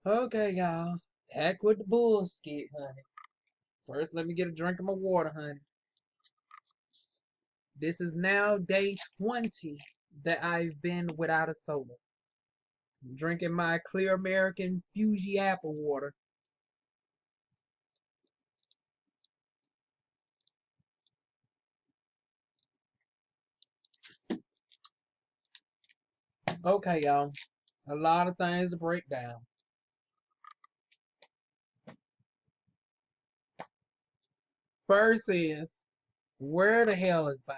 Okay, y'all. Heck with the bullshit, honey. First, let me get a drink of my water, honey. This is now day 20 that I've been without a soda. I'm drinking my Clear American Fuji apple water. Okay, y'all. A lot of things to break down. First is, where the hell is Biden?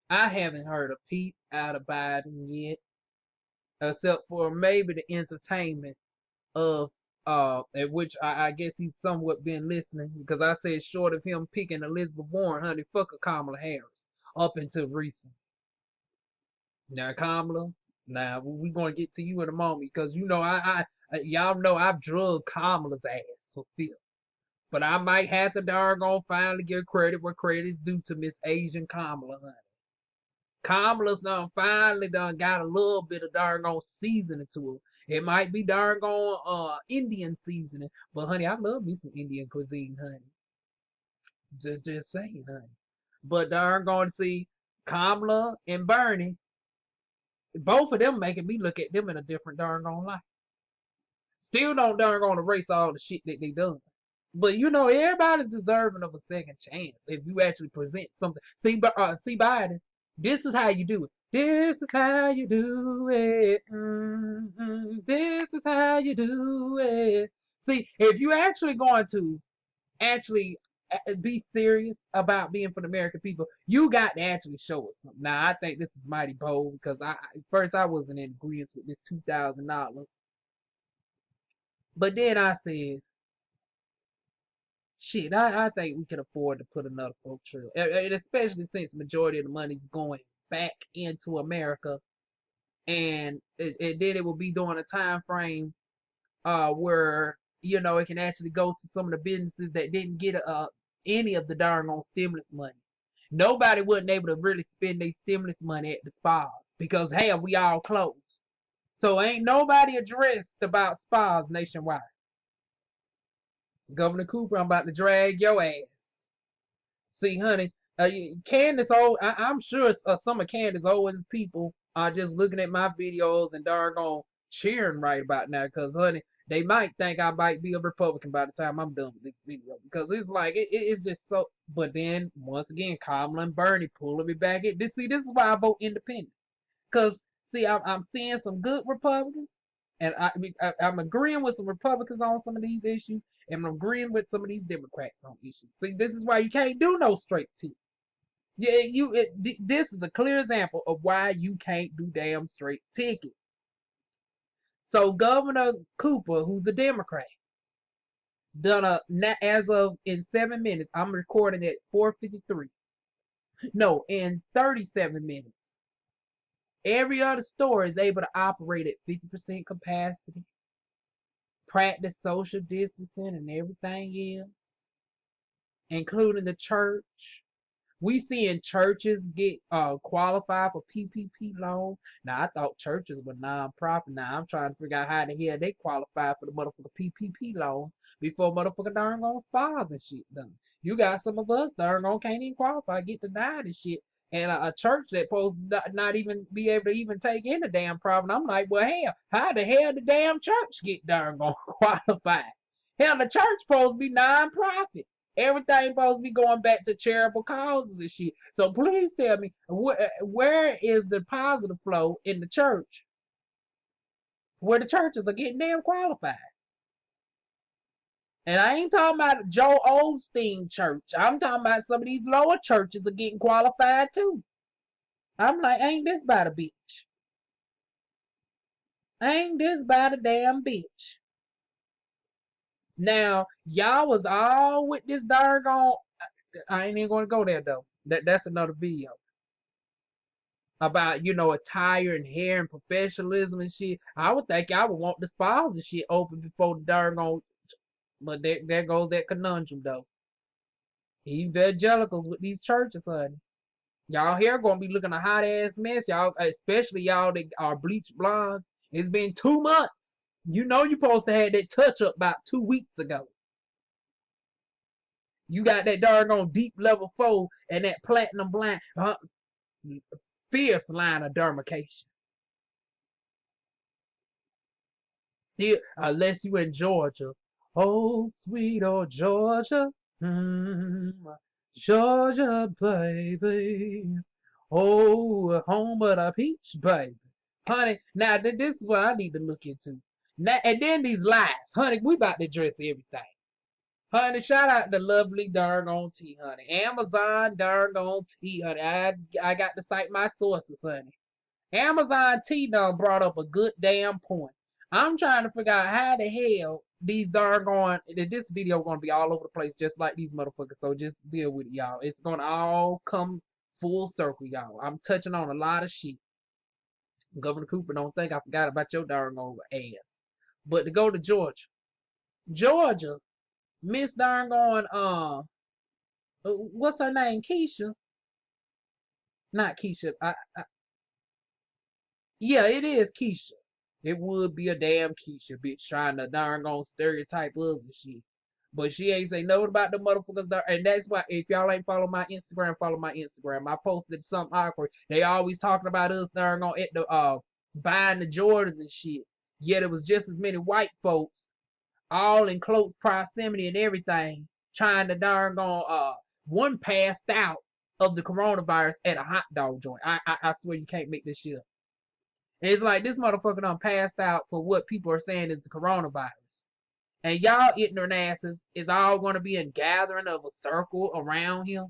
I haven't heard a peep out of Biden yet, except for maybe the entertainment of at which I guess he's somewhat been listening, because I said short of him picking Elizabeth Warren, honey, fuck a Kamala Harris up until recent. Now Kamala, now we gonna get to you in a moment, because you know y'all know I've drugged Kamala's ass for filth. But I might have to doggone finally give credit where credit is due to Miss Asian Kamala, honey. Kamala's done finally done got a little bit of doggone seasoning to it. It might be doggone Indian seasoning, but honey, I love me some Indian cuisine, honey. Just saying, honey. But doggone to see Kamala and Bernie, both of them making me look at them in a different doggone light. Still don't doggone erase all the shit that they done. But you know, everybody's deserving of a second chance if you actually present something. See Biden, this is how you do it. This is how you do it. This is how you do it. See, if you actually going to actually be serious about being for the American people, you got to actually show us something. Now, I think this is mighty bold, because I wasn't in agreement with this $2,000, but then I said, shit, I think we can afford to put another folk trail, and especially since the majority of the money's going back into America, and then it will be during a time frame where you know it can actually go to some of the businesses that didn't get any of the darn on stimulus money. Nobody wasn't able to really spend their stimulus money at the spas because hell, we all closed. So ain't nobody addressed about spas nationwide. Governor Cooper, I'm about to drag your ass. See, honey, Candace, I'm sure some of Candace Owens people are just looking at my videos and doggone cheering right about now, because, honey, they might think I might be a Republican by the time I'm done with this video, because it's like, it's just so, but then, once again, Kamala and Bernie pulling me back in. This is why I vote independent, because, see, I'm seeing some good Republicans, and I'm agreeing with some Republicans on some of these issues, and I'm agreeing with some of these Democrats on issues. See, this is why you can't do no straight tea. Yeah, this is a clear example of why you can't do damn straight ticket. So Governor Cooper, who's a Democrat, done as of in 7 minutes. I'm recording at 4:53. No, in 37 minutes. Every other store is able to operate at 50% capacity, practice social distancing and everything else, including the church. We seeing churches get qualified for PPP loans. Now I thought churches were non-profit. Now I'm trying to figure out how the hell they qualify for the motherfucking PPP loans before motherfucking darn on spas and shit done. You got some of us darn on can't even qualify, get denied and shit. And a church that supposed not even be able to even take in the damn profit. I'm like, well, hell, how the hell the damn church get darn on qualified? Hell, the church supposed to be non-profit. Everything supposed to be going back to charitable causes and shit. So please tell me, where is the positive flow in the church, where the churches are getting damn qualified? And I ain't talking about Joe Osteen church. I'm talking about some of these lower churches are getting qualified too. I'm like, ain't this by the bitch? Ain't this by the damn bitch? Now, y'all was all with this doggone. I ain't even gonna go there though. That's another video about, you know, attire and hair and professionalism and shit. I would think I would want the spas and shit open before the doggone. But there goes that conundrum though. Evangelicals with these churches, honey. Y'all here gonna be looking a hot ass mess, y'all, especially y'all that are bleached blondes. It's been 2 months. You know you supposed to have that touch up about 2 weeks ago. You got that doggone deep level 4 and that platinum blind fierce line of dermacation. Still, unless you in Georgia. Oh, sweet old Georgia. Georgia, baby. Oh, home of the peach, baby. Honey, now this is what I need to look into. Now, and then these lies. Honey, we about to address everything. Honey, shout out to lovely darn tea, honey. Amazon darn tea, honey. I got to cite my sources, honey. Amazon tea done brought up a good damn point. I'm trying to figure out how the hell these are going. This video going to be all over the place, just like these motherfuckers. So just deal with it, y'all. It's going to all come full circle, y'all. I'm touching on a lot of shit. Governor Cooper, don't think I forgot about your darn old ass. But to go to Georgia, Miss darn what's her name? Keisha? Not Keisha. Yeah, it is Keisha. It would be a damn Keisha bitch trying to darn stereotype us and shit. But she ain't say nothing about the motherfuckers there. And that's why if y'all ain't follow my Instagram, follow my Instagram. I posted something awkward. They always talking about us darn at the buying the Jordans and shit. Yet it was just as many white folks, all in close proximity and everything, trying to darn one passed out of the coronavirus at a hot dog joint. I swear you can't make this shit up. It's like this motherfucker done passed out for what people are saying is the coronavirus. And y'all ignorant asses is all going to be in gathering of a circle around him.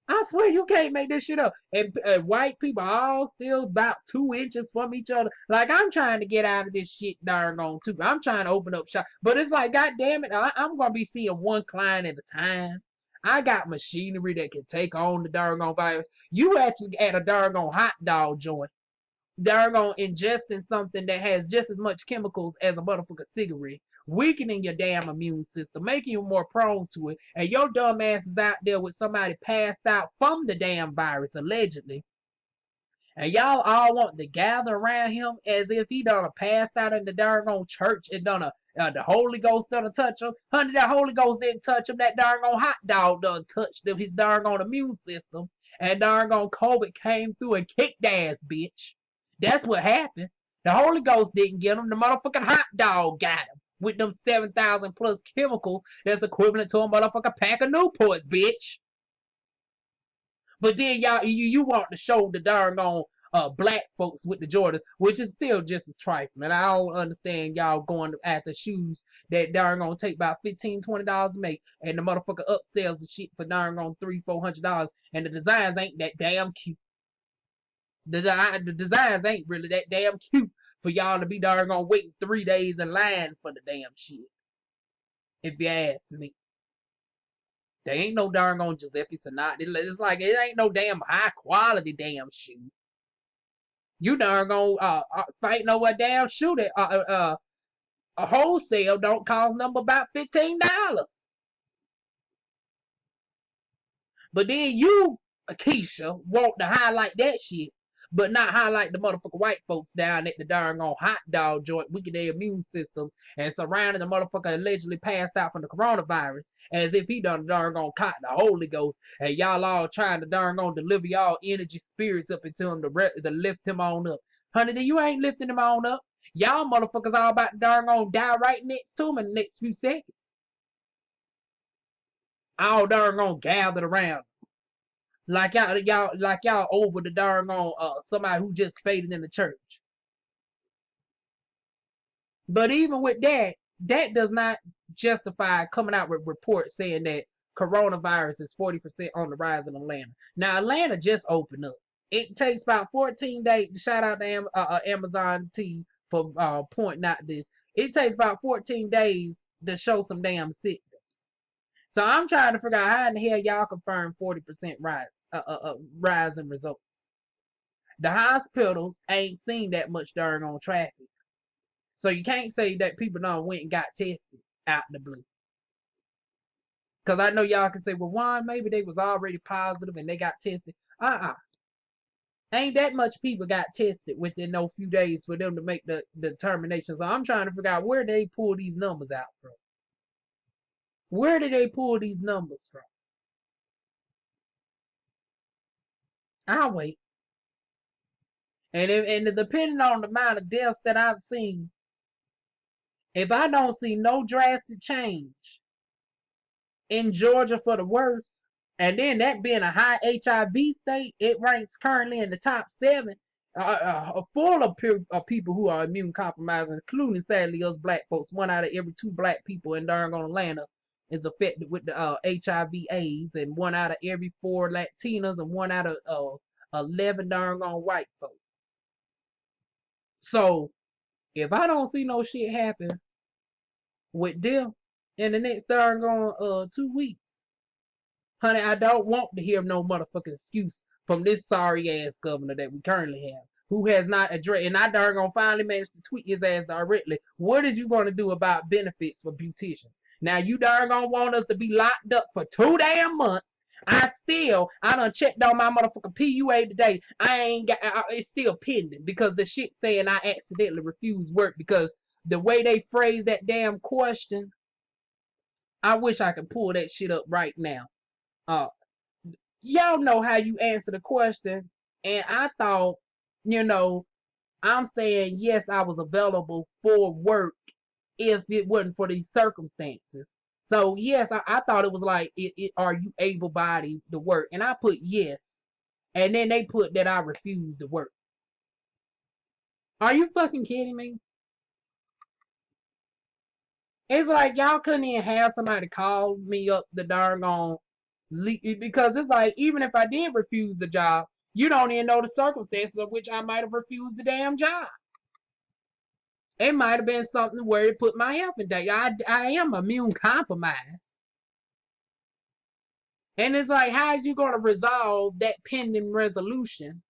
I swear you can't make this shit up. And white people all still about 2 inches from each other. Like, I'm trying to get out of this shit darn on too. I'm trying to open up shop. But it's like, God damn it, I'm going to be seeing one client at a time. I got machinery that can take on the darn virus. You actually at a darn hot dog joint. Darn ingesting something that has just as much chemicals as a motherfucker cigarette, weakening your damn immune system, making you more prone to it, and your dumb ass is out there with somebody passed out from the damn virus, allegedly. And y'all all want to gather around him as if he done passed out in the darn church and done the Holy Ghost done touch him. Honey, the Holy Ghost didn't touch him. That darn hot dog done touched him, his darn immune system. And darn COVID came through and kicked ass, bitch. That's what happened. The Holy Ghost didn't get him. The motherfucking hot dog got him. With them 7,000 plus chemicals that's equivalent to a motherfucking pack of Newports, bitch. But then y'all, you want to show the darn black folks with the Jordans, which is still just as trifling. And I don't understand y'all going after shoes that darn gonna take about $15, $20 to make, and the motherfucker upsells the shit for darn $300, $400, and the designs ain't that damn cute. The designs ain't really that damn cute for y'all to be darn waiting 3 days in line for the damn shit. If you ask me. They ain't no darn Giuseppe Sonata. It's like it ain't no damn high quality damn shoe. You darn fighting over a damn shoe that a wholesale don't cost number about $15. But then you, Keisha, want to highlight that shit, but not highlight the motherfucking white folks down at the darn hot dog joint, weakening their immune systems, and surrounding the motherfucker allegedly passed out from the coronavirus, as if he done darn caught the Holy Ghost, and y'all all trying to darn deliver y'all energy spirits up into him to lift him on up. Honey, then you ain't lifting him on up. Y'all motherfuckers all about to darn die right next to him in the next few seconds. All darn gathered around. Like y'all over the darn somebody who just faded in the church. But even with that does not justify coming out with reports saying that coronavirus is 40% on the rise in Atlanta. Now Atlanta just opened up. It takes about 14 days. Shout out to Amazon T for pointing out this. It takes about 14 days to show some damn symptoms. So I'm trying to figure out how in the hell y'all confirm 40% rise in results. The hospitals ain't seen that much darn traffic. So you can't say that people done went and got tested out in the blue. Because I know y'all can say, well, Juan, maybe they was already positive and they got tested. Ain't that much people got tested within no few days for them to make the determination. So I'm trying to figure out where they pull these numbers out from. Where did they pull these numbers from? I'll wait. And depending on the amount of deaths that I've seen, if I don't see no drastic change in Georgia for the worse, and then that being a high HIV state, it ranks currently in the top 7, full of people who are immune compromised, including sadly us black folks. 1 out of every 2 black people in darn Atlanta is affected with the HIV/AIDS, and 1 out of every 4 Latinas, and 1 out of 11 darn white folks. So if I don't see no shit happen with them in the next darn 2 weeks, honey, I don't want to hear no motherfucking excuse from this sorry ass governor that we currently have, who has not addressed, and I darn gonna finally manage to tweet his ass directly. What is you gonna do about benefits for beauticians? Now you darn gonna want us to be locked up for 2 damn months. I done checked on my motherfucking PUA today. It's still pending because the shit saying I accidentally refused work, because the way they phrase that damn question, I wish I could pull that shit up right now. Y'all know how you answer the question, and I thought, I'm saying yes, I was available for work if it wasn't for these circumstances. So yes, I thought it was like, are you able-bodied to work? And I put yes, and then they put that I refused to work. Are you fucking kidding me? It's like y'all couldn't even have somebody call me up the darn on, because it's like, even if I did refuse the job, you don't even know the circumstances of which I might have refused the damn job. It might have been something where it put my health in danger. I am immune compromised. And it's like, how is you going to resolve that pending resolution?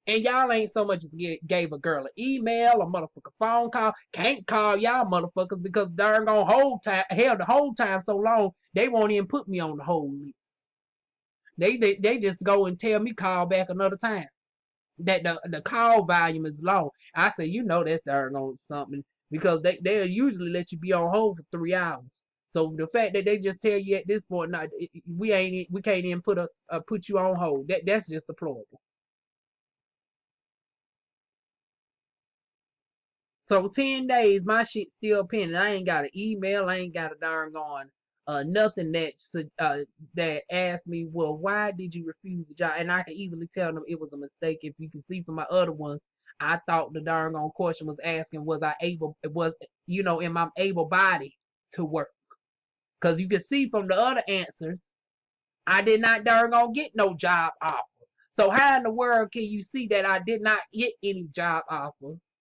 And y'all ain't so much as gave a girl an email, a motherfucking phone call. Can't call y'all motherfuckers because darn gone held the whole time so long, they won't even put me on the whole list. They just go and tell me call back another time. That the call volume is low. I say, that's darn on something, because they'll usually let you be on hold for 3 hours. So the fact that they just tell you at this point, we can't even put you on hold. That's just deplorable. So 10 days, my shit's still pending. I ain't got an email. I ain't got a darn gone nothing that asked me, well, why did you refuse the job? And I can easily tell them it was a mistake. If you can see from my other ones, I thought the darn gone question was asking, am I able body to work? Because you can see from the other answers, I did not darn gone get no job offers. So how in the world can you see that I did not get any job offers,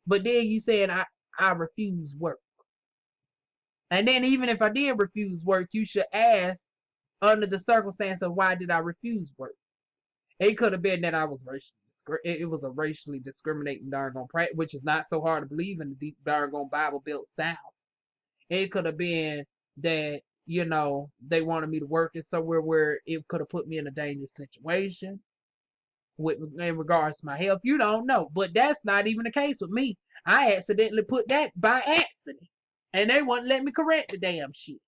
but then you saying I refuse work? And then even if I did refuse work, you should ask under the circumstance of why did I refuse work? It could have been that I was it was a racially discriminating darn practice, which is not so hard to believe in the deep darn Bible Belt South. It could have been that, they wanted me to work in somewhere where it could have put me in a dangerous situation in regards to my health. You don't know. But that's not even the case with me. I accidentally put that by accident. And they wouldn't let me correct the damn shit.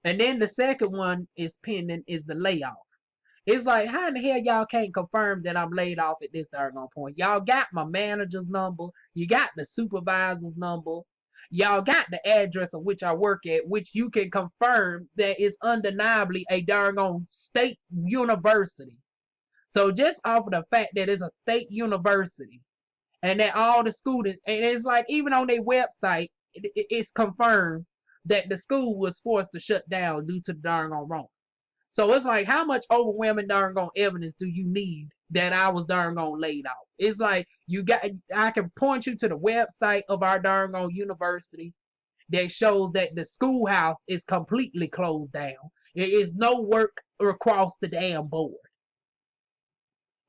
And then the second one is pending is the layoff. It's like, how in the hell y'all can't confirm that I'm laid off at this darn point? Y'all got my manager's number. You got the supervisor's number. Y'all got the address of which I work at, which you can confirm that is undeniably a darn state university. So just off of the fact that it's a state university, and that all the students, and it's like, even on their website, it's confirmed that the school was forced to shut down due to the darn wrong. So it's like, how much overwhelming darn evidence do you need that I was darn laid off? It's like, I can point you to the website of our darn university that shows that the schoolhouse is completely closed down. There is no work across the damn board.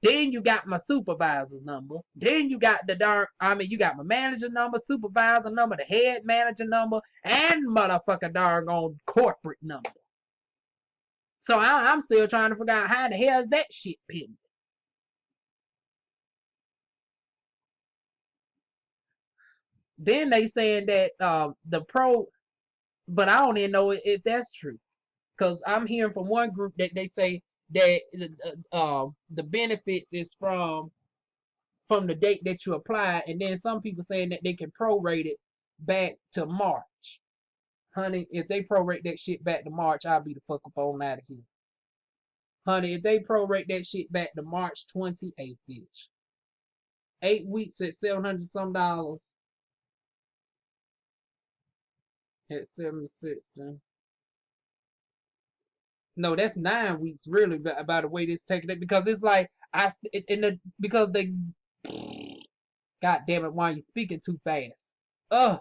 Then you got my supervisor's number. Then you got you got my manager number, supervisor number, the head manager number, and motherfucker darn corporate number. So I'm still trying to figure out how the hell is that shit pending. Then they saying that the pro, but I don't even know if that's true, because I'm hearing from one group that they say that the benefits is from the date that you apply, and then some people saying that they can prorate it back to March. Honey, if they prorate that shit back to March, I'll be the fuck up on out of here. Honey, if they prorate that shit back to March 28th, bitch. 8 weeks at $700 some dollars. At 76 then. No, that's 9 weeks really by the way this taking it, because it's like because they, god damn it, why are you speaking too fast? Ugh,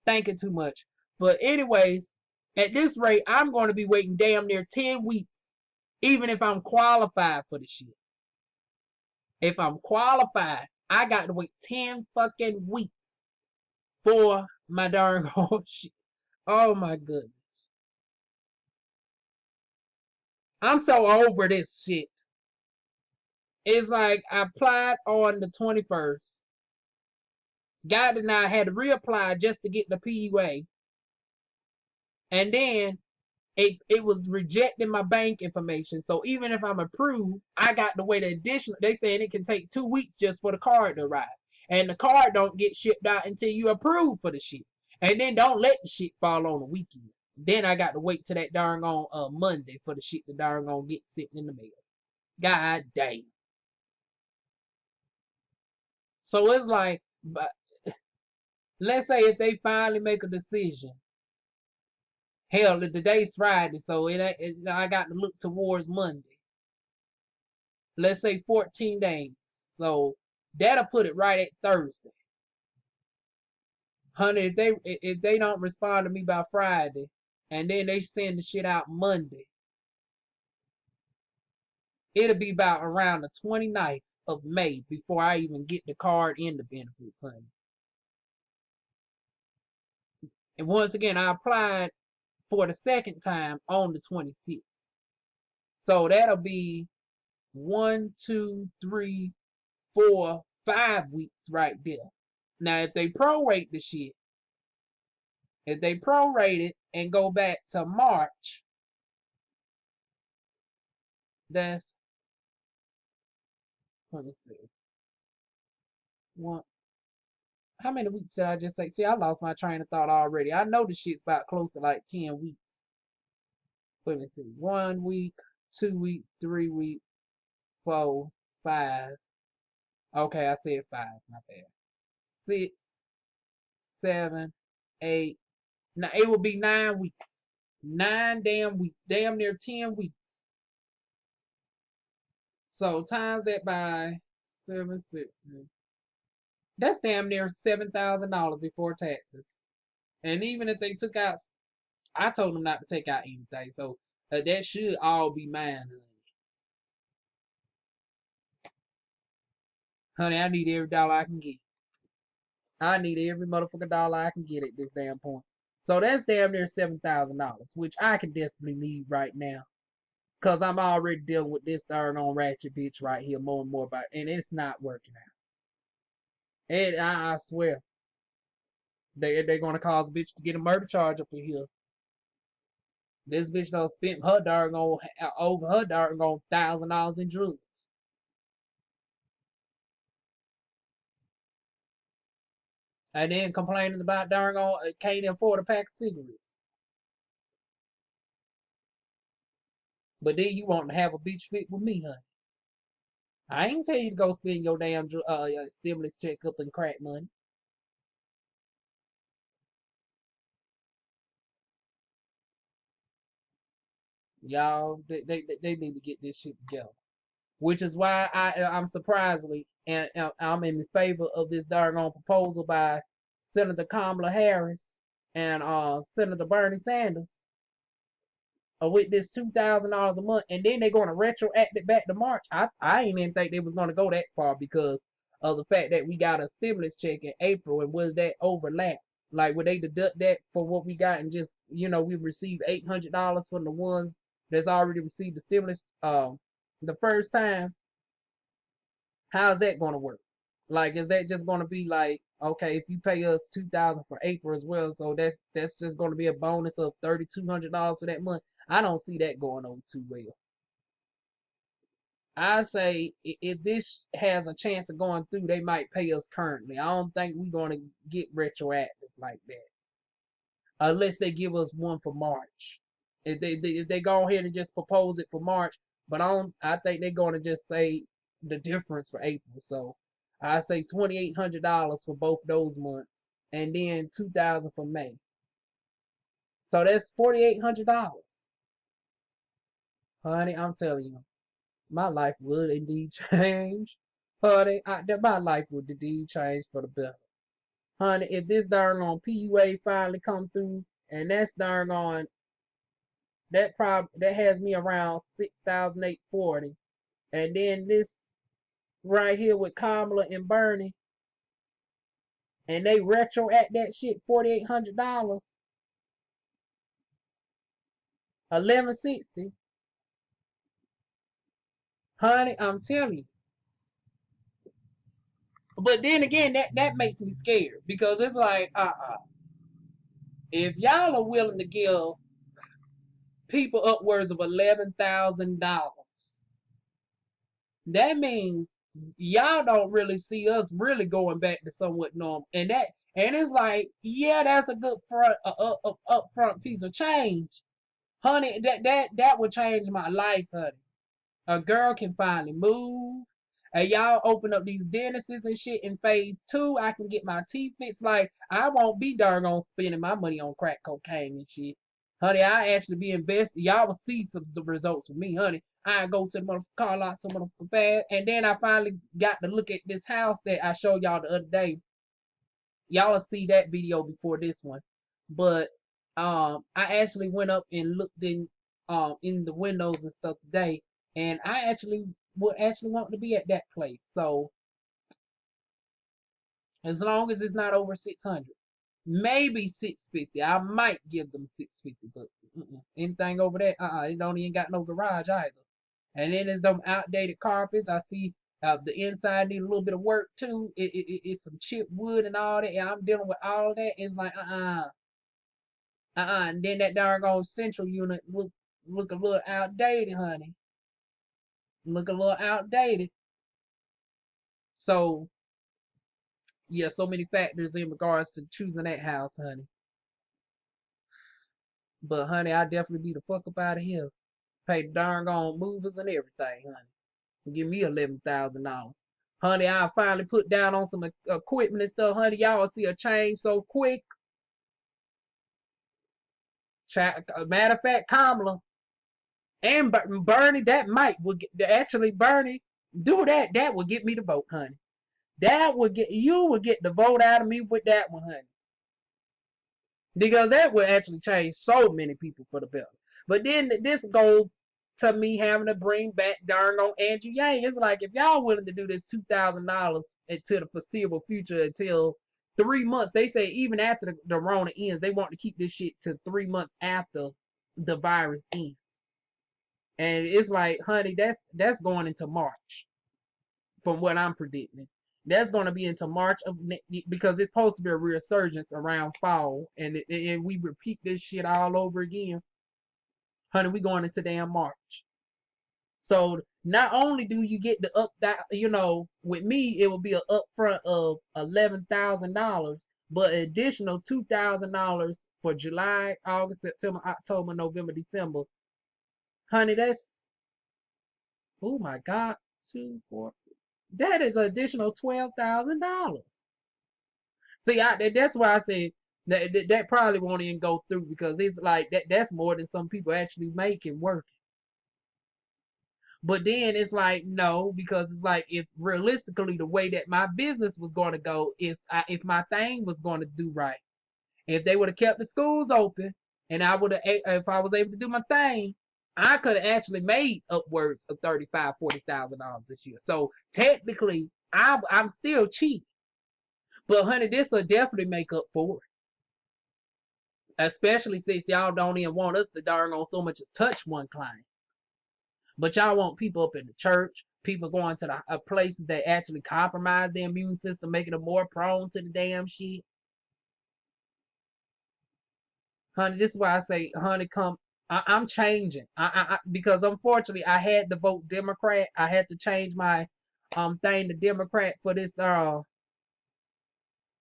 thinking too much. But anyways, at this rate, I'm going to be waiting damn near 10 weeks, even if I'm qualified for the shit. If I'm qualified, I got to wait 10 fucking weeks for my darn shit. Oh my goodness. I'm so over this shit. It's like I applied on the 21st. Got denied, had to reapply just to get the PUA. And then it was rejecting my bank information. So even if I'm approved, I got to wait additional. They saying it can take 2 weeks just for the card to arrive. And the card don't get shipped out until you approve for the shit. And then don't let the shit fall on the weekend. Then I got to wait till that darn on Monday for the shit to darn on get sitting in the mail. God damn. So it's like, but let's say if they finally make a decision. Hell, the day's Friday, so I got to look towards Monday. Let's say 14 days. So that'll put it right at Thursday. Honey, if they don't respond to me by Friday, and then they send the shit out Monday, it'll be about around the 29th of May before I even get the card in the benefits, honey. And once again, I applied for the second time on the 26th. So that'll be 1, 2, 3, 4, 5 weeks right there. Now, if they prorate the shit, if they prorate it and go back to March, that's, let me see. One, how many weeks did I just say? See, I lost my train of thought already. I know the shit's about close to like 10 weeks. Let me see. 1 week, 2 week, 3 week, 4, 5. Okay, I said 5. My bad. 6, 7, 8. Now it will be 9 weeks. 9 damn weeks. Damn near 10 weeks. So times that by 7, 6. That's damn near $7,000 before taxes. And even if they took out, I told them not to take out anything. So that should all be mine, honey. I need every dollar I can get. I need every motherfucking dollar I can get at this damn point. So that's damn near $7,000, which I can desperately need right now. Because I'm already dealing with this darn on ratchet bitch right here more and more about it, and it's not working out. And I swear, they're going to cause a bitch to get a murder charge up in here. This bitch done spent her darn on over her darn on $1,000 in drugs. And then complaining about darn on can't afford a pack of cigarettes. But then you want to have a bitch fit with me, honey. I ain't tell you to go spend your damn stimulus check up in crack money. Y'all, they need to get this shit together. Which is why I'm surprisingly, and I'm in favor of this darn proposal by Senator Kamala Harris and Senator Bernie Sanders with this $2,000 a month, and then they're going to retroact it back to March. I ain't even think they was going to go that far because of the fact that we got a stimulus check in April, and was that overlap? Like, would they deduct that for what we got and just, we received $800 from the ones that's already received the stimulus the first time, how's that going to work? Like, is that just going to be like, okay, if you pay us 2,000 for April as well, so that's just going to be a bonus of $3,200 for that month? I don't see that going over too well. I say if this has a chance of going through, they might pay us currently. I don't think we're going to get retroactive like that, unless they give us one for March. If they go ahead and just propose it for March, but I think they're going to just say the difference for April. So I say $2,800 for both those months, and then 2,000 for May. So that's $4,800. Honey, I'm telling you, my life would indeed change. Honey, my life would indeed change for the better. Honey, if this darn on PUA finally come through, and that's darn on that has me around 6,840, and then this right here with Kamala and Bernie, and they retro at that shit $4,800, 1160. Honey, I'm telling you. But then again, that makes me scared, because it's like, if y'all are willing to give people upwards of $11,000, that means y'all don't really see us really going back to somewhat normal. And it's like, yeah, that's a good upfront piece of change, honey. That would change my life, honey. A girl can finally move. And y'all open up these dentists and shit in phase 2. I can get my teeth fixed. Like, I won't be darn on spending my money on crack cocaine and shit. Honey, I actually be invested. Y'all will see some results with me, honey. I go to the motherfucking car lot, some motherfucking fast. And then I finally got to look at this house that I showed y'all the other day. Y'all will see that video before this one. But I actually went up and looked in the windows and stuff today. And I actually would want to be at that place. So as long as it's not over 600, maybe 650, I might give them 650. But anything over that, it don't even got no garage either. And then there's them outdated carpets. I see the inside need a little bit of work too. It's some chipped wood and all that. And I'm dealing with all that. It's like and then that darn central unit look a little outdated, honey. Look a little outdated. So yeah, so many factors in regards to choosing that house, honey. But honey, I definitely be the fuck up out of here. Pay the darn on movers and everything, honey. Give me $11,000. Honey, I finally put down on some equipment and stuff, honey. Y'all will see a change so quick. Matter of fact, Kamala and Bernie, Bernie, do that. That would get me the vote, honey. You would get the vote out of me with that one, honey. Because that would actually change so many people for the better. But then this goes to me having to bring back darn on Andrew Yang. It's like, if y'all willing to do this $2,000 into the foreseeable future until 3 months, they say even after the Rona ends, they want to keep this shit to 3 months after the virus ends. And it's like, honey, that's going into March, from what I'm predicting. That's going to be into March because it's supposed to be a resurgence around fall, and we repeat this shit all over again. Honey, we going into damn March. So not only do you get the with me it will be an upfront of $11,000, but an additional $2,000 for July, August, September, October, November, December. Honey, that's, oh my God, 2, 4, 6. That is an additional $12,000. See, that's why I said that probably won't even go through, because it's like that's more than some people actually make and working. But then it's like, no, because it's like, if realistically the way that my business was going to go, if my thing was going to do right, if they would have kept the schools open, and if I was able to do my thing, I could have actually made upwards of $35,000-$40,000 this year. So technically, I'm still cheap. But honey, this will definitely make up for it. Especially since y'all don't even want us to darn on so much as touch one client. But y'all want people up in the church, people going to the places that actually compromise their immune system, making them more prone to the damn shit. Honey, this is why I say, honey, come. I'm changing. Because unfortunately I had to vote Democrat. I had to change my thing to Democrat for this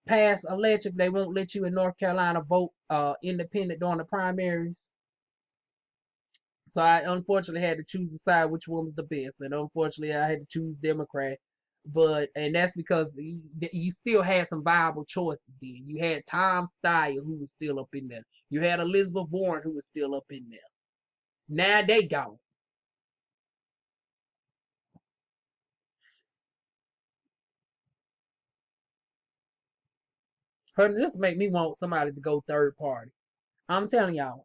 past election. They won't let you in North Carolina vote independent during the primaries. So I unfortunately had to choose the side which one was the best, and unfortunately I had to choose Democrat. And that's because you still had some viable choices. Then you had Tom Steyer, who was still up in there. You had Elizabeth Warren, who was still up in there. Now they gone. This make me want somebody to go third party. I'm telling y'all,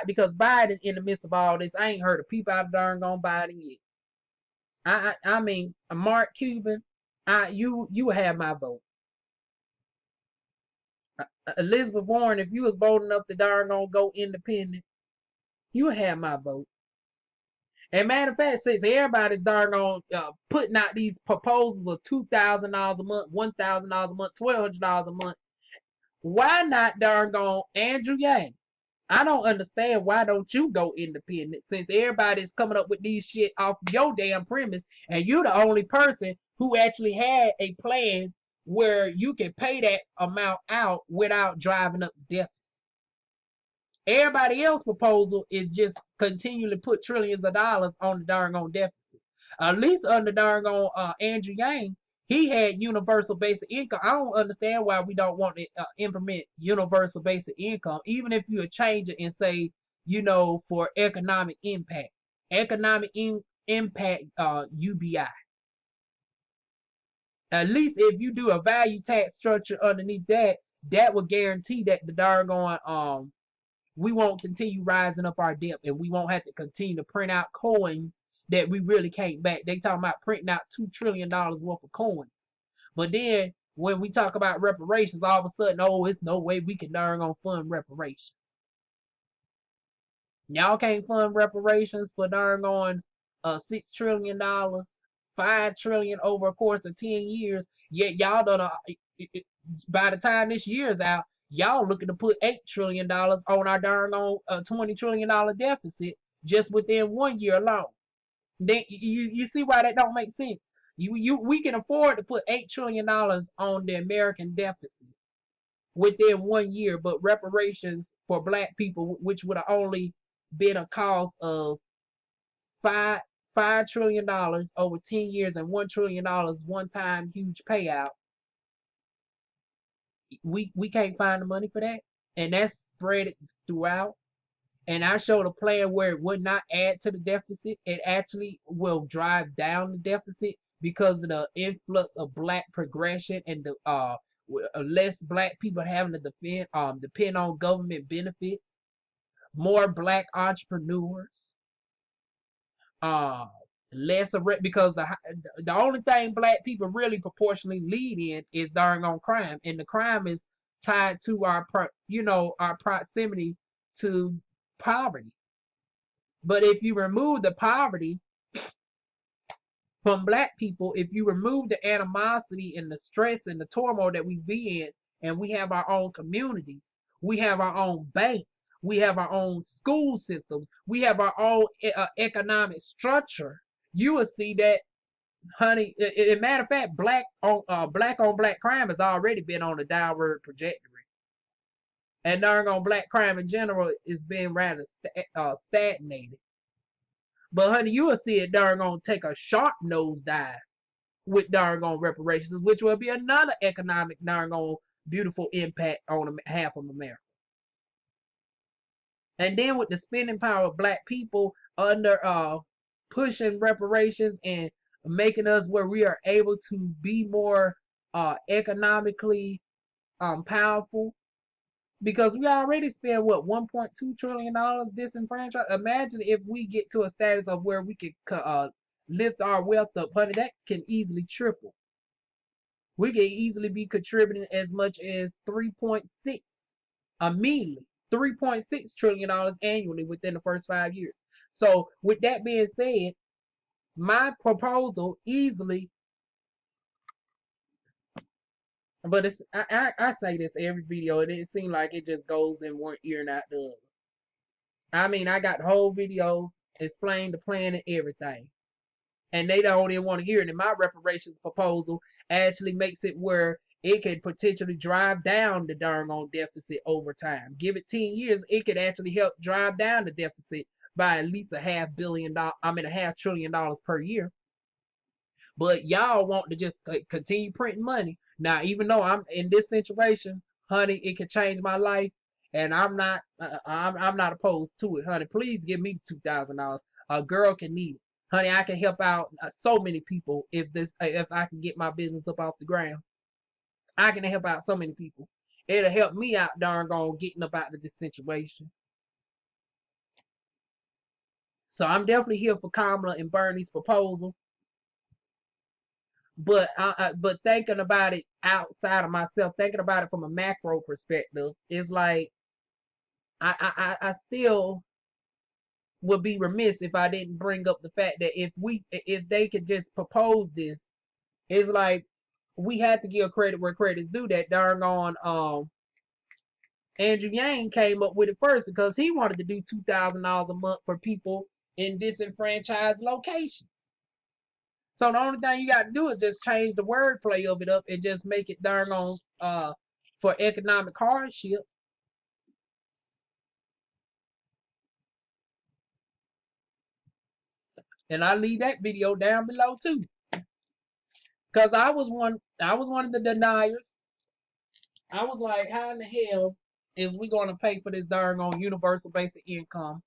because Biden in the midst of all this, I ain't heard a peep out of darn gone Biden yet. I mean, Mark Cuban, you have my vote. Elizabeth Warren, if you was bold enough to darn gonna go independent, you have my vote. And matter of fact, since everybody's darn on putting out these proposals of $2,000 a month, $1,000 a month, $1,200 a month, why not darn gone Andrew Yang? I don't understand why don't you go independent since everybody's coming up with these shit off your damn premise and you're the only person who actually had a plan where you can pay that amount out without driving up the deficit. Everybody else's proposal is just continually put trillions of dollars on the darn on deficit. At least under darn on Andrew Yang, he had universal basic income. I don't understand why we don't want to implement universal basic income, even if you change it and say, for economic impact. Economic impact UBI. At least if you do a value tax structure underneath that, that will guarantee that the darn on we won't continue rising up our debt and we won't have to continue to print out coins that we really can't back. They talking about printing out $2 trillion worth of coins. But then when we talk about reparations, all of a sudden, it's no way we can darn on fund reparations. Y'all can't fund reparations for darn on $6 trillion, $5 trillion over a course of 10 years. Yet y'all don't by the time this year is out, y'all looking to put $8 trillion on our darn on $20 trillion deficit just within 1 year alone. Then you see why that don't make sense. We can afford to put $8 trillion on the American deficit within 1 year, but reparations for black people, which would have only been a cost of $5 trillion over 10 years and $1 trillion one time huge payout. We can't find the money for that, and that's spread throughout. And I showed a plan where it would not add to the deficit. It actually will drive down the deficit because of the influx of black progression and the less black people having to depend on government benefits, more black entrepreneurs, less because the only thing black people really proportionally lead in is darn on crime, and the crime is tied to our proximity to poverty. But if you remove the poverty from black people, if you remove the animosity and the stress and the turmoil that we be in, and we have our own communities, we have our own banks, we have our own school systems, we have our own economic structure, you will see that, honey, as a matter of fact, black on black crime has already been on a downward trajectory. And darn on black crime in general is being rather stagnated. But honey, you will see it darn on take a sharp nosedive with darn on reparations, which will be another economic darn on beautiful impact on half of America. And then with the spending power of black people under pushing reparations and making us where we are able to be more economically powerful, because we already spend what $1.2 trillion disenfranchised. Imagine if we get to a status of where we could lift our wealth up, honey, that can easily triple. We can easily be contributing as much as 3.6 immediately. $3.6 trillion annually within the first 5 years. So with that being said, my proposal easily, but it's I say this every video, and it seems like it just goes in one ear and out the other. I mean, I got the whole video, explain the plan and everything, and they don't even want to hear it. And my reparations proposal actually makes it where it could potentially drive down the darn on deficit over time. Give it 10 years, it could actually help drive down the deficit by at least $500 per year. But y'all want to just continue printing money. Now, even though I'm in this situation, honey, it could change my life, and I'm not opposed to it, honey. Please give me $2,000. A girl can need it, honey. I can help out so many people if I can get my business up off the ground. I can help out so many people. It'll help me out darn gone getting up out of this situation. So I'm definitely here for Kamala and Bernie's proposal. But but thinking about it outside of myself, thinking about it from a macro perspective, it's like I still would be remiss if I didn't bring up the fact that if they could just propose this, it's like we had to give credit where credit's due. That darn on Andrew Yang came up with it first because he wanted to do $2,000 a month for people in disenfranchised locations. So the only thing you got to do is just change the wordplay of it up and just make it darn on for economic hardship. And I leave that video down below too. Cause I was one of the deniers. I was like, how in the hell is we gonna pay for this darn on universal basic income?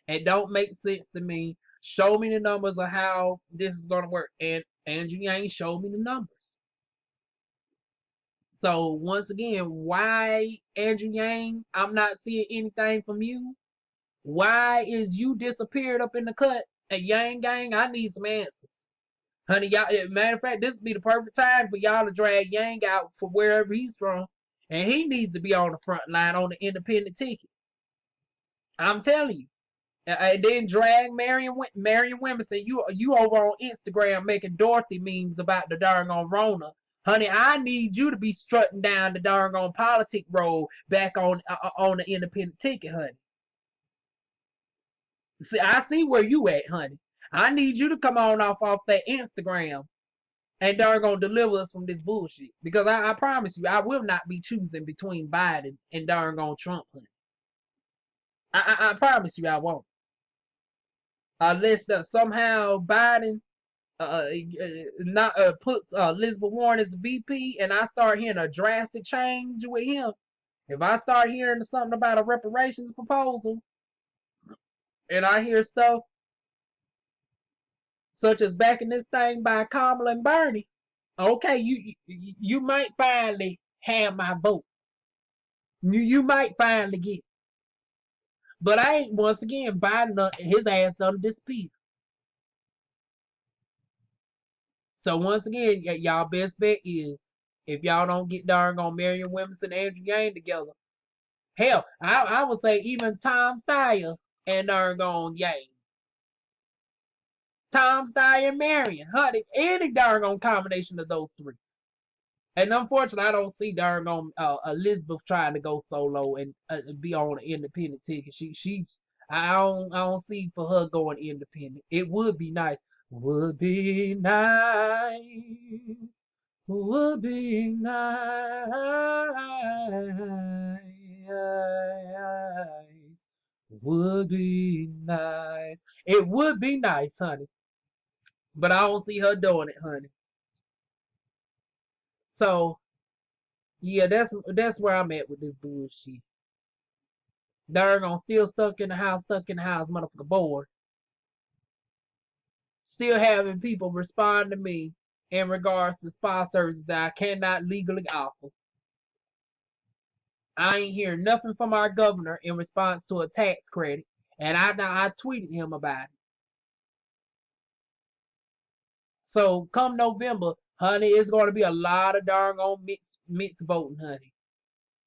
It don't make sense to me. Show me the numbers of how this is gonna work. And Andrew Yang showed me the numbers. So once again, why Andrew Yang? I'm not seeing anything from you. Why is you disappeared up in the cut at Yang Gang? I need some answers. Honey, y'all, matter of fact, this would be the perfect time for y'all to drag Yang out for wherever he's from. And he needs to be on the front line on the independent ticket. I'm telling you. And then drag Marion Wimerson. You over on Instagram making Dorothy memes about the darn on Rona. Honey, I need you to be strutting down the darn on politic road back on the independent ticket, honey. See, I see where you at, honey. I need you to come on off that Instagram and darn on deliver us from this bullshit. Because I promise you, I will not be choosing between Biden and darn on Trump, honey. I promise you I won't. Unless somehow Biden not puts Elizabeth Warren as the VP and I start hearing a drastic change with him. If I start hearing something about a reparations proposal and I hear stuff such as backing this thing by Kamala and Bernie, okay, you might finally have my vote. You might finally get it. But I ain't, once again, Biden, his ass done disappeared. So once again, y'all best bet is if y'all don't get darn on Marion Wimerson and Andrew Yang together. Hell, I would say even Tom Steyer and darn on Yang. Tom Steyer and Marion. Honey, any darn on combination of those three. And unfortunately, I don't see darn on Elizabeth trying to go solo and be on an independent ticket. I don't see for her going independent. It would be nice. Would be nice. Would be nice. Would be nice. It would be nice, honey. But I don't see her doing it, honey. So yeah, that's where I'm at with this bullshit. Darn on still stuck in the house, motherfucker bored. Still having people respond to me in regards to spa services that I cannot legally offer. I ain't hearing nothing from our governor in response to a tax credit, and I tweeted him about it. So come November, honey, it's going to be a lot of darn on mixed voting, honey.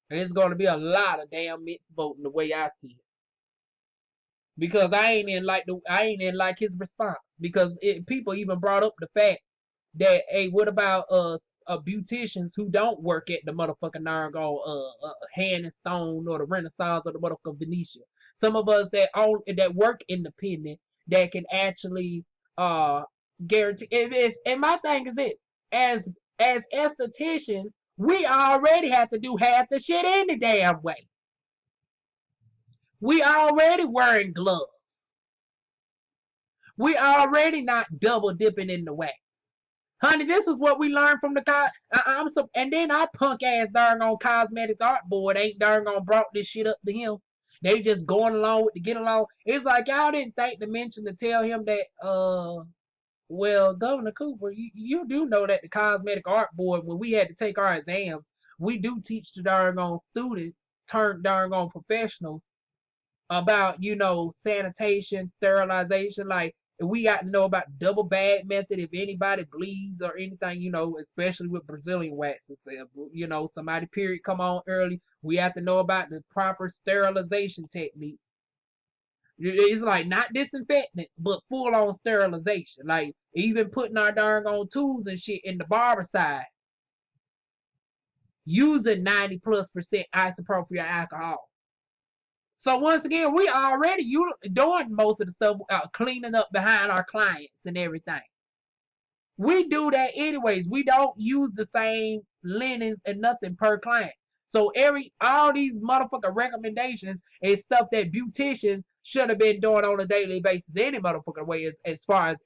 It's going to be a lot of damn mixed voting the way I see it. Because I ain't in like his response. Because people even brought up the fact that, hey, what about beauticians who don't work at the motherfucking Nargo Hand and Stone or the Renaissance or the motherfucking Venetia? Some of us that work independent that can actually guarantee it is. And my thing is this: as estheticians, we already have to do half the shit any damn way. We already wearing gloves. We already not double dipping in the wax. Honey, this is what we learned from the and then our punk ass darn on cosmetics art board ain't darn on brought this shit up to him. They just going along with to get along. It's like y'all didn't think to mention to tell him that well, Governor Cooper, you do know that the cosmetic art board, when we had to take our exams, we do teach the darn on students turned darn on professionals about, sanitation, sterilization. Like, we got to know about double bag method if anybody bleeds or anything, especially with Brazilian waxes. Somebody period come on early, we have to know about the proper sterilization techniques. It's like not disinfectant, but full on sterilization. Like even putting our darn on tools and shit in the barber side, using 90+% isopropyl alcohol. So once again, we already doing most of the stuff, cleaning up behind our clients and everything. We do that anyways. We don't use the same linens and nothing per client. So all these motherfucking recommendations is stuff that beauticians should have been doing on a daily basis any motherfucking way as far as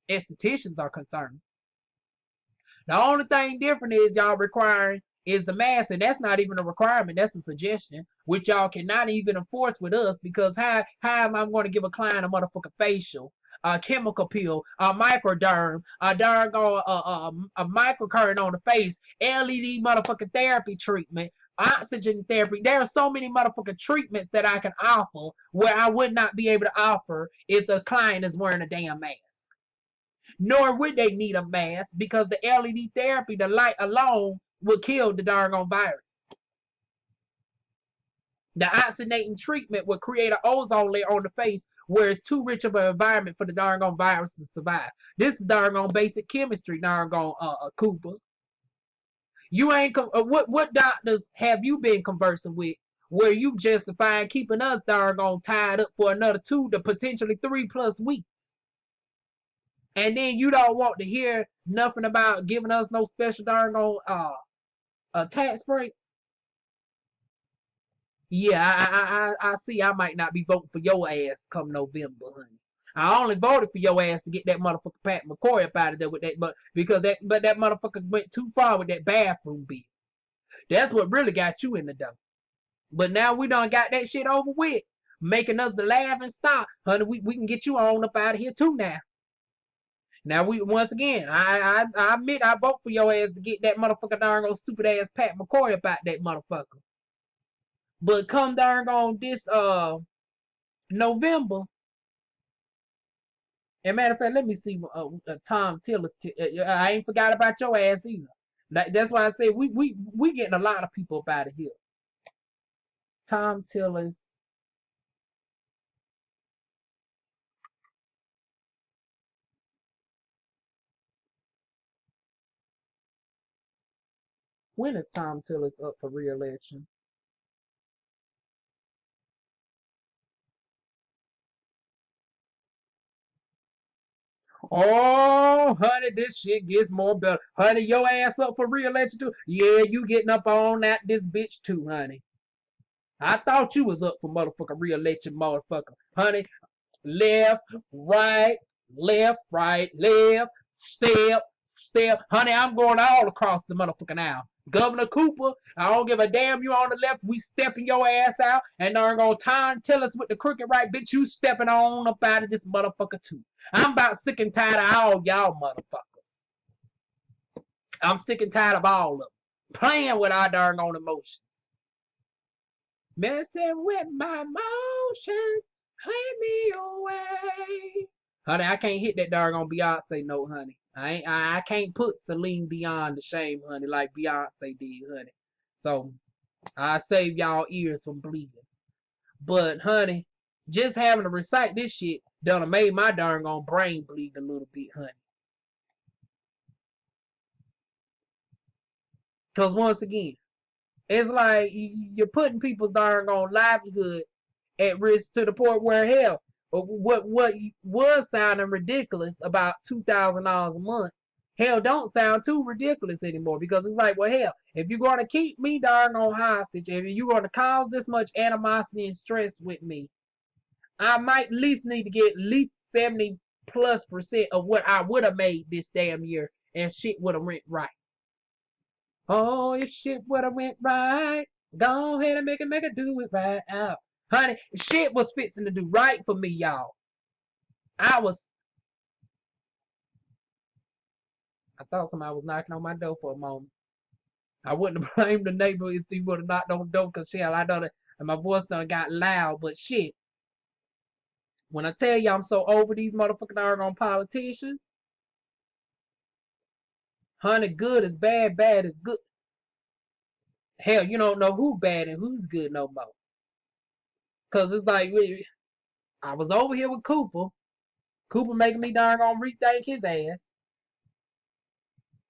estheticians are concerned. The only thing different is y'all requiring is the mask, and that's not even a requirement, that's a suggestion, which y'all cannot even enforce with us, because how am I going to give a client a motherfucking facial, a chemical peel, a microderm, a microcurrent on the face, LED motherfucking therapy treatment, oxygen therapy. There are so many motherfucking treatments that I can offer where I would not be able to offer if the client is wearing a damn mask. Nor would they need a mask, because the LED therapy, the light alone, would kill the darn on virus. The oxygenating treatment would create an ozone layer on the face where it's too rich of an environment for the darn on virus to survive. This is darn on basic chemistry, darn on Cooper. You ain't what doctors have you been conversing with where you justifying keeping us darn on tied up for another 2 to potentially 3+ weeks? And then you don't want to hear nothing about giving us no special darn on tax breaks. Yeah, I see. I might not be voting for your ass come November, honey. I only voted for your ass to get that motherfucker Pat McCoy up out of there with that, but that motherfucker went too far with that bathroom bill. That's what really got you in the dough. But now we done got that shit over with, making us the laughing stock, honey. We can get you on up out of here too now. Now once again, I admit I vote for your ass to get that motherfucker darn old stupid ass Pat McCoy about that motherfucker. But come darn on this November. And matter of fact, let me see Tom Tillis. I ain't forgot about your ass either. That's why I say we getting a lot of people up out of here. Tom Tillis. When is Tom Tillis up for re-election? Oh, honey, this shit gets more better. Honey, your ass up for re-election too? Yeah, you getting up on this bitch too, honey. I thought you was up for motherfucking re-election, motherfucker. Honey, left, right, left, step. Honey, I'm going all across the motherfucking aisle. Governor Cooper, I don't give a damn you on the left. We stepping your ass out, and they're gonna tell us with the crooked right, bitch. You stepping on up out of this motherfucker too. I'm about sick and tired of all y'all motherfuckers. I'm sick and tired of all of them playing with our darn own emotions. Messing with my emotions, play me away. Honey, I can't hit that darn on Beyonce note, honey. I can't put Celine Dion to shame, honey, like Beyonce did, honey. So I save y'all ears from bleeding. But honey, just having to recite this shit done made my darn on brain bleed a little bit, honey. Cause once again, it's like you're putting people's darn on livelihood at risk to the point where hell, what was sounding ridiculous about $2,000 a month, hell don't sound too ridiculous anymore because it's like, well, hell, if you're going to keep me darn on hostage, if you're going to cause this much animosity and stress with me, I might at least need to get at least 70+% of what I would have made this damn year, and shit would have went right. Oh, if shit would have went right, go ahead and make it do it right out. Honey, shit was fixing to do right for me, y'all. I thought somebody was knocking on my door for a moment. I wouldn't have blamed the neighbor if he would have knocked on the door, because shit, I done it, and my voice done got loud, but shit. When I tell you I'm so over these motherfucking doggone politicians, honey, good is bad, bad is good. Hell, you don't know who bad and who's good no more. Cause it's like I was over here with Cooper. Cooper making me darn gonna rethink his ass.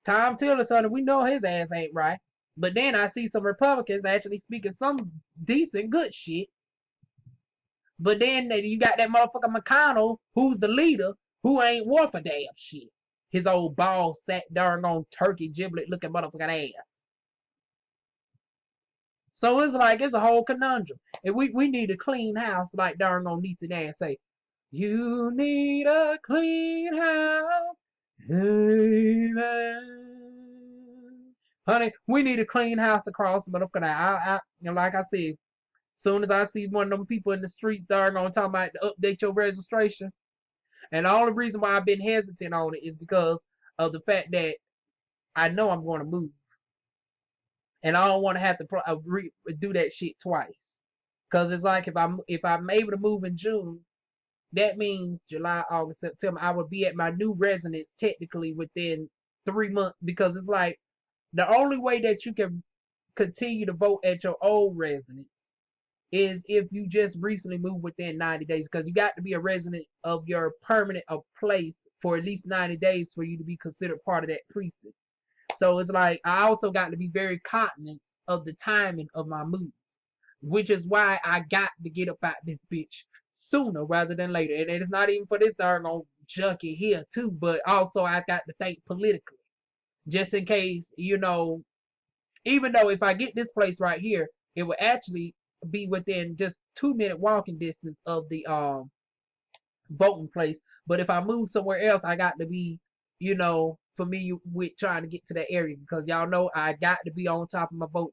Tom Tillis, honey, we know his ass ain't right. But then I see some Republicans actually speaking some decent good shit. But then you got that motherfucker McConnell, who's the leader, who ain't worth a damn shit. His old ball sack darn on turkey giblet looking motherfucking ass. So it's like it's a whole conundrum. And we need a clean house, like darn on Niecy Dan say. You need a clean house. Amen. Honey, we need a clean house across the motherfucker. Like I said, soon as I see one of them people in the street darn on talking about to update your registration. And the only reason why I've been hesitant on it is because of the fact that I know I'm going to move. And I don't want to have to do that shit twice. Because it's like if I'm able to move in June, that means July, August, September, I would be at my new residence technically within 3 months. Because it's like the only way that you can continue to vote at your old residence is if you just recently moved within 90 days. Because you got to be a resident of your permanent place for at least 90 days for you to be considered part of that precinct. So it's like I also got to be very cognizant of the timing of my move, which is why I got to get up out this bitch sooner rather than later. And it's not even for this darn junkie here too, but also I got to think politically, just in case, even though if I get this place right here, it will actually be within just 2-minute walking distance of the voting place. But if I move somewhere else, I got to be, familiar with trying to get to that area, because y'all know I got to be on top of my voting.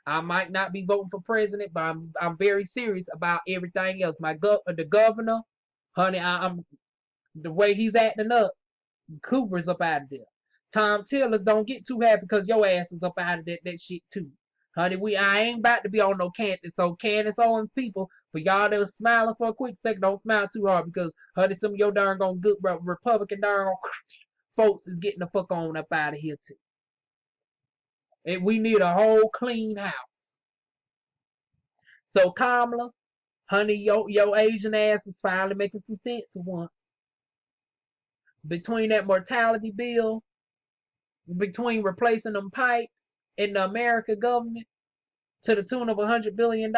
I might not be voting for president, but I'm very serious about everything else. The governor, honey, I'm the way he's acting up. Cooper's up out of there. Tom Tillis don't get too happy because your ass is up out of that shit too. Honey, I ain't about to be on no Candace. So Candace Owens people, for y'all that was smiling for a quick second, don't smile too hard, because honey, some of your darn gone good Republican darn folks is getting the fuck on up out of here too. And we need a whole clean house. So Kamala, honey, your Asian ass is finally making some sense for once. Between that mortality bill, between replacing them pipes in the American government to the tune of $100 billion.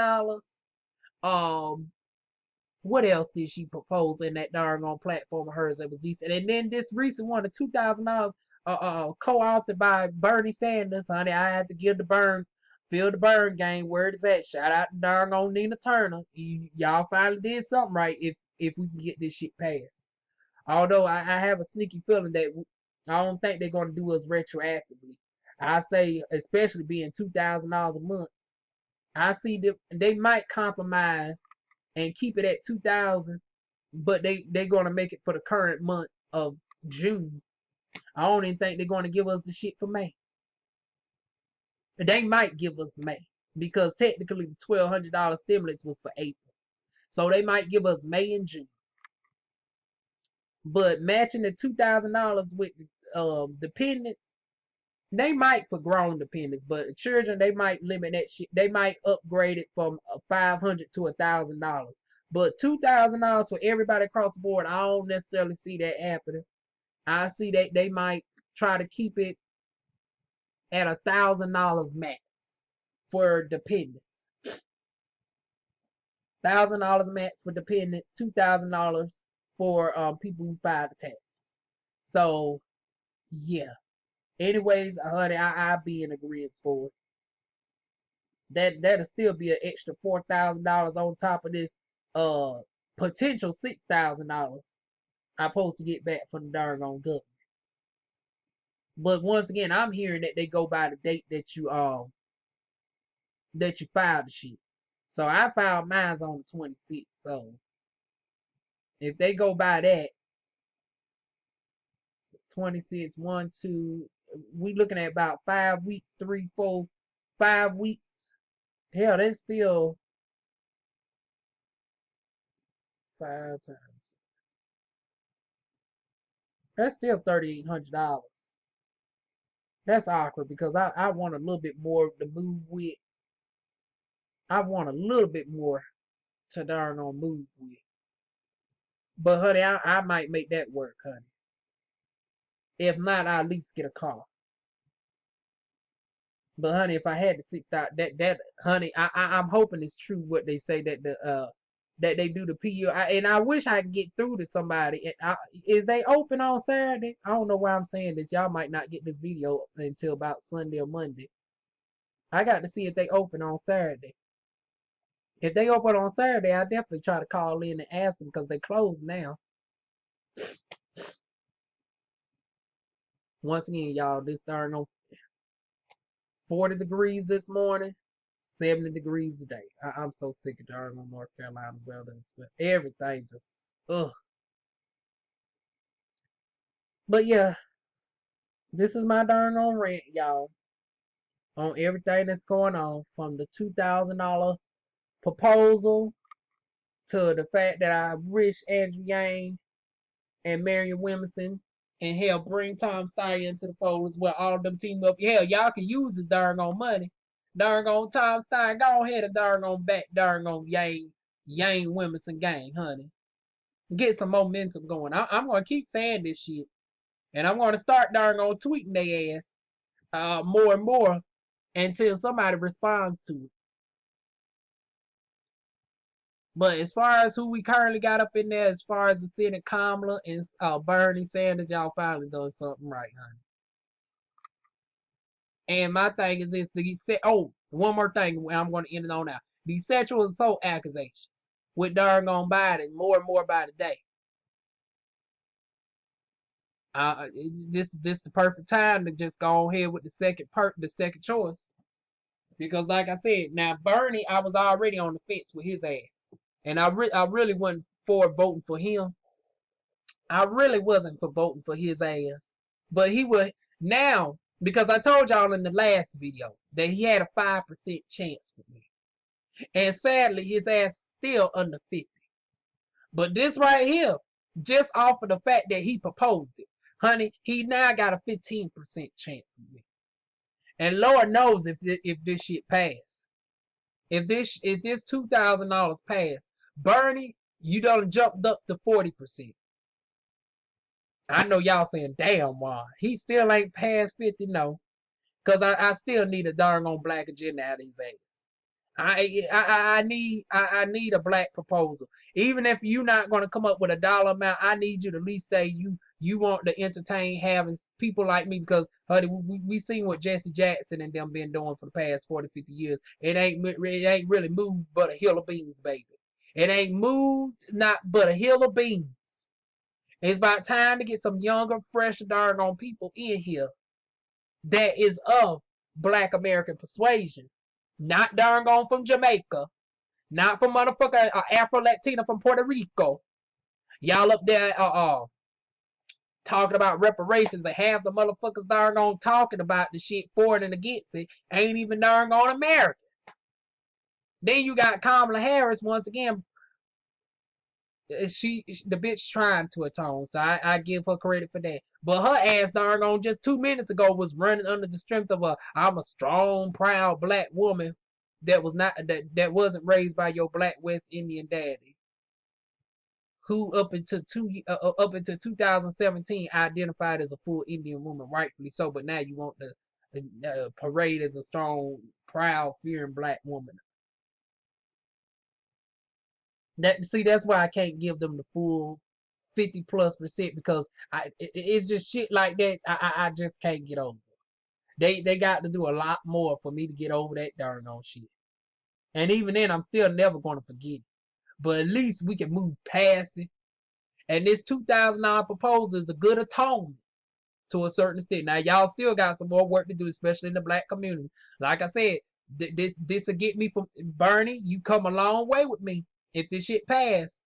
What else did she propose in that darn on platform of hers that was decent? And then this recent one, the $2,000, co-authored by Bernie Sanders, honey, I had to give feel the burn game where it's at. Shout out to darn on Nina Turner. Y'all finally did something right if we can get this shit passed. Although I have a sneaky feeling that I don't think they're going to do us retroactively. I say, especially being $2,000 a month, I see they might compromise and keep it at 2,000, but they're going to make it for the current month of June. I don't even think they're going to give us the shit for May. They might give us May, because technically the $1,200 stimulus was for April. So they might give us May and June. But matching the $2,000 with dependents, They might for grown dependents, but children they might limit that shit. They might upgrade it from $500 to $1,000. But $2,000 for everybody across the board, I don't necessarily see that happening. I see that they might try to keep it at $1,000 max for dependents. $1,000 max for dependents, $2,000 for people who file the taxes. So yeah. Anyways, honey, I'll be in agreement for it. That'll still be an extra $4,000 on top of this potential $6,000 I'm supposed to get back from the darn government. But once again, I'm hearing that they go by the date that you filed the shit. So I filed mine on the 26th. So if they go by that, 26, 1, 2, we looking at about 5 weeks, 3, 4, 5 weeks. Hell, that's still 5 times. That's still $3,800. That's awkward because I want a little bit more to move with. I want a little bit more to darn on move with. But honey, I might make that work, honey. If not, I'll at least get a car. But honey, if I had the $6,000, that honey, I'm hoping it's true what they say that that they do the PUA. And I wish I could get through to somebody. Is they open on Saturday? I don't know why I'm saying this. Y'all might not get this video until about Sunday or Monday. I got to see if they open on Saturday. If they open on Saturday, I definitely try to call in and ask them because they closed now. Once again, y'all, this darn on 40 degrees this morning, 70 degrees today. I'm so sick of darn on North Carolina weather. Everything just, ugh. But yeah, this is my darn on rant, y'all, on everything that's going on from the $2,000 proposal to the fact that I wish Andrew Yang and Marion Williamson and hell bring Tom Steyer into the fold as well. All of them team up. Hell, y'all can use this darn on money. Darn on Tom Steyer. Go ahead and darn on back darn on Yang Williamson gang, honey. Get some momentum going. I'm gonna keep saying this shit. And I'm gonna start darn on tweeting their ass more and more until somebody responds to it. But as far as who we currently got up in there, as far as the Senate, Kamala and Bernie Sanders, y'all finally done something right, honey. And my thing is this: one more thing. I'm going to end it on now. These sexual assault accusations with darn on Biden more and more by the day. This is the perfect time to just go ahead with the second choice. Because like I said, now Bernie, I was already on the fence with his ass. And I really wasn't for voting for him. I really wasn't for voting for his ass. But he would now, because I told y'all in the last video that he had a 5% chance for me. And sadly, his ass is still under 50. But this right here, just off of the fact that he proposed it, honey, he now got a 15% chance of me. And Lord knows if this shit pass. If this $2,000 pass, Bernie, you done jumped up to 40%. I know y'all saying, damn, why? He still ain't past 50, no. Because I still need a darn on black agenda out of his ass. I need a black proposal. Even if you're not going to come up with a dollar amount, I need you to at least say you want to entertain having people like me because, honey, we seen what Jesse Jackson and them been doing for the past 40, 50 years. It ain't really moved but a hill of beans, baby. It ain't moved not but a hill of beans. It's about time to get some younger, fresh, darn on people in here that is of black American persuasion. Not darn gone from Jamaica. Not from motherfucker Afro-Latina from Puerto Rico. Y'all up there talking about reparations and half the motherfuckers darn gone talking about the shit for it and against it ain't even darn gone American. Then you got Kamala Harris once again the bitch trying to atone, so I give her credit for that. But her ass darn on just 2 minutes ago was running under the strength of I'm a strong, proud black woman that was not that wasn't raised by your black West Indian daddy, who up until 2017 identified as a full Indian woman, rightfully so. But now you want the parade as a strong, proud, fearing black woman. That's why I can't give them the full 50+% because it's just shit like that. I just can't get over. They got to do a lot more for me to get over that darn old shit. And even then, I'm still never going to forget it. But at least we can move past it. And this $2,000 proposal is a good atonement to a certain extent. Now, y'all still got some more work to do, especially in the black community. Like I said, this will get me from Bernie. You come a long way with me. If this shit passed,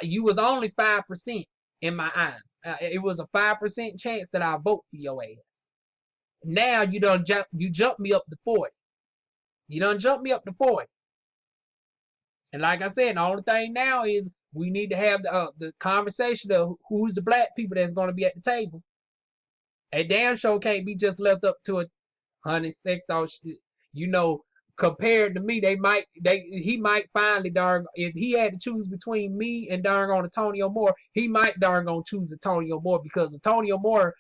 you was only 5% in my eyes. It was a 5% chance that I vote for your ass. Now you jump me up to 40. You done jump me up to 40. And like I said, the only thing now is we need to have the conversation of who's the black people that's going to be at the table. A damn show can't be just left up to a honey sector. You know, compared to me, he might finally if he had to choose between me and darn on Antonio Moore, he might darn on choose Antonio Moore because Antonio Moore,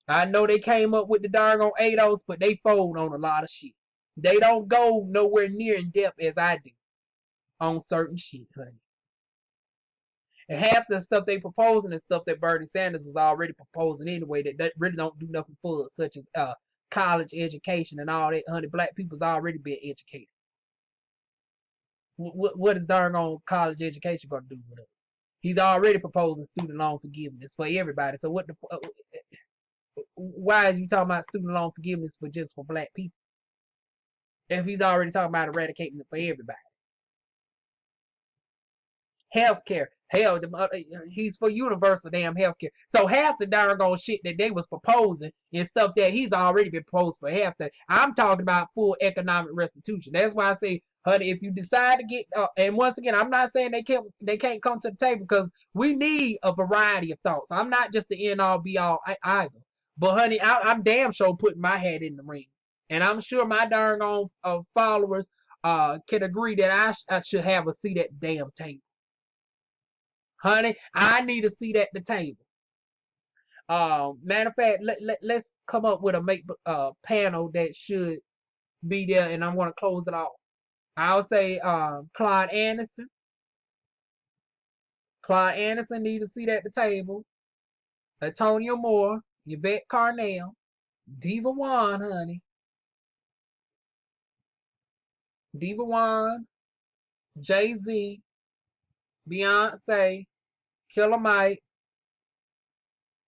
I know they came up with the darn on ADOS, but they fold on a lot of shit. They don't go nowhere near in depth as I do on certain shit, honey. And half the stuff they proposing is stuff that Bernie Sanders was already proposing anyway that really don't do nothing for us, such as college education and all that. Honey, black people's already been educated. What is darn on college education going to do with us? He's already proposing student loan forgiveness for everybody. So why is you talking about student loan forgiveness for black people? If he's already talking about eradicating it for everybody. Healthcare. Hell, he's for universal damn healthcare. So half the darn shit that they was proposing and stuff that he's already been proposed for half that. I'm talking about full economic restitution. That's why I say, honey, if you decide to get, and once again, I'm not saying they can't come to the table because we need a variety of thoughts. I'm not just the end all be all either. But honey, I'm damn sure putting my hat in the ring, and I'm sure my darn followers can agree that I should have a seat at the damn table. Honey, I need a seat at the table. Matter of fact, let's come up with a panel that should be there, and I'm going to close it off. I'll say Claude Anderson. Claude Anderson need a seat at the table. Antonio Moore, Yvette Carnell, Diva Wan, honey. Diva Wan, Jay-Z, Beyonce, Killer Mike,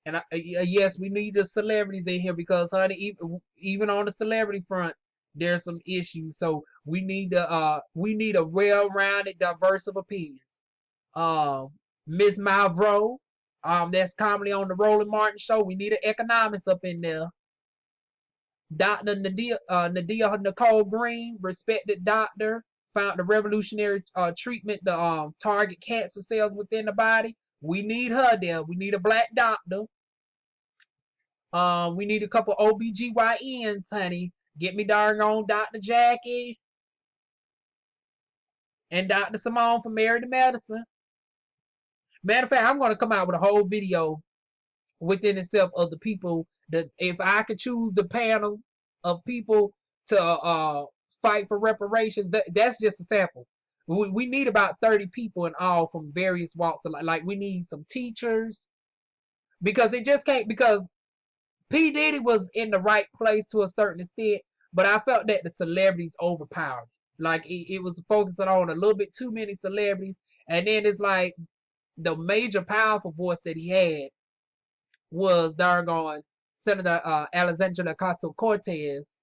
and yes, we need the celebrities in here because, honey, even on the celebrity front, there's some issues. So we need a well-rounded, diverse of opinions. Miss Malvro, that's commonly on the Roland Martin show. We need an economics up in there. Dr. Nadia Nicole Green, respected doctor, found the revolutionary treatment to target cancer cells within the body. We need her there. We need a black doctor. We need a couple OBGYNs, honey. Get me darn on Dr. Jackie and Dr. Simone from Married to Medicine. Matter of fact, I'm going to come out with a whole video within itself of the people that, if I could choose the panel of people to fight for reparations, that's just a sample. We need about 30 people in all from various walks of life. Like, we need some teachers, because it just can't, because P. Diddy was in the right place to a certain extent, but I felt that the celebrities overpowered. Like, it was focusing on a little bit too many celebrities, and then it's like the major powerful voice that he had was doggone Senator Alexandria Ocasio-Cortez.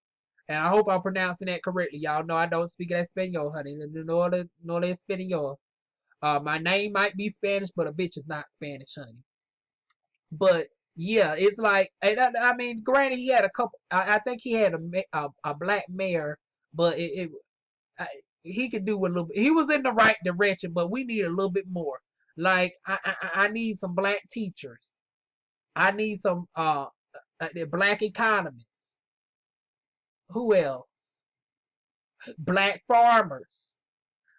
And I hope I'm pronouncing that correctly. Y'all know I don't speak Espanol, honey. No Espanol. My name might be Spanish, but a bitch is not Spanish, honey. But yeah, it's like, I mean, granted, he had a couple. I think he had a black mayor, but he could do a little bit. He was in the right direction, but we need a little bit more. Like I need some black teachers. I need some black economists. Who else? Black farmers,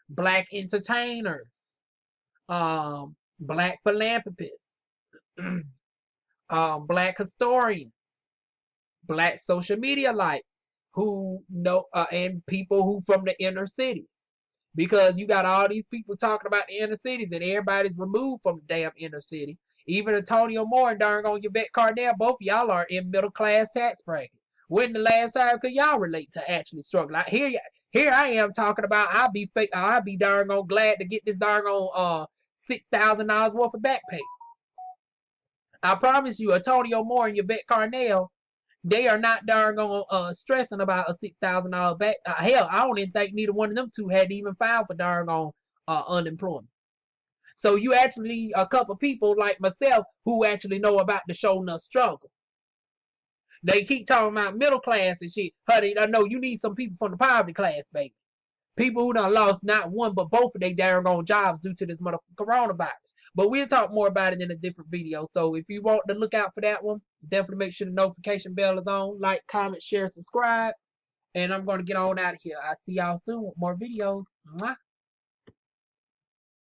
black entertainers, black philanthropists, black historians, black social media lights who know, and people who from the inner cities. Because you got all these people talking about the inner cities and everybody's removed from the damn inner city. Even Antonio Moore and darn on Yvette Cardell, both of y'all are in middle class tax bracket. When the last time could y'all relate to actually struggling? Like here I am talking about I'll be darn on glad to get this darn on $6,000 worth of back pay. I promise you, Antonio Moore and Yvette Carnell, they are not darn on stressing about a $6,000 back. Hell, I don't even think neither one of them two had even filed for darn on unemployment. So you actually need a couple people like myself who actually know about the show enough struggle. They keep talking about middle class and shit. Honey, I know you need some people from the poverty class, baby. People who done lost not one but both of their darn on jobs due to this motherfucking coronavirus. But we'll talk more about it in a different video. So if you want to look out for that one, definitely make sure the notification bell is on. Like, comment, share, subscribe. And I'm going to get on out of here. I'll see y'all soon with more videos. Mwah.